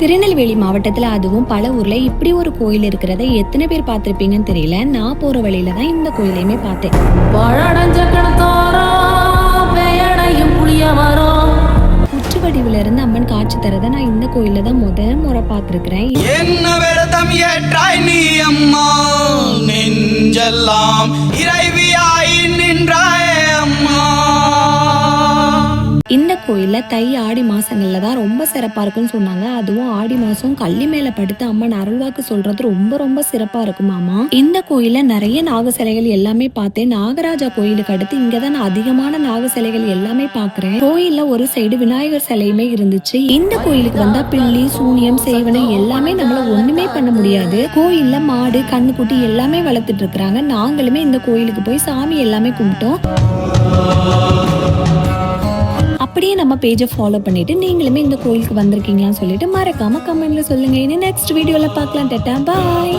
திருநெல்வேலி மாவட்டத்துல அதுவும் பல ஊர்ல இப்படி ஒரு கோயில் இருக்கிறத எத்தனை பேர் பார்த்திருப்பீங்கன்னு தெரியல. நான் போற வழியில தான் இந்த கோயிலையுமே பார்த்தேன். உச்சவடிவுல இருந்து அம்மன் காட்சி தரத நான் இந்த கோயில தான் முறை பார்த்திருக்கிறேன். என்ன விரதம் ஏற்றாய் நீ அம்மா, நெஞ்செல்லாம் இறைவியாய் நின்றாய் அம்மா. இந்த கோயில்ல தை ஆடி மாசங்கள்ல தான் ரொம்ப சிறப்பா இருக்கும்னு சொன்னாங்க. அதுவும் ஆடி மாசம் கள்ளி மேல படுத்து அம்மன் அருள்வாக்கு சொல்றது ரொம்ப ரொம்ப சிறப்பா இருக்குமாமா. இந்த கோயில்ல நிறைய நாக சிலைகள் எல்லாமே பார்த்தேன். நாகராஜா கோயிலுக்கு அடுத்து இங்கதான் நான் அதிகமான நாக சிலைகள் எல்லாமே பாக்குறேன். கோயில்ல ஒரு சைடு விநாயகர் சிலையுமே இருந்துச்சு. இந்த கோயிலுக்கு வந்தா பில்லி சூனியம் சேவனை எல்லாமே நம்மள ஒண்ணுமே பண்ண முடியாது. கோயில்ல மாடு கண்ணுக்குட்டி எல்லாமே வளர்த்துட்டு இருக்கிறாங்க. நாங்களுமே இந்த கோயிலுக்கு போய் சாமி எல்லாமே கும்பிட்டோம். அப்படியே நம்ம பேஜை ஃபாலோ பண்ணிட்டு நீங்களுமே இந்த கோயிலுக்கு வந்திருக்கீங்களான்னு சொல்லிட்டு மறக்காம கமெண்ட்ல சொல்லுங்க. இனி நெக்ஸ்ட் வீடியோல பார்க்கலாம். டாடா பாய்.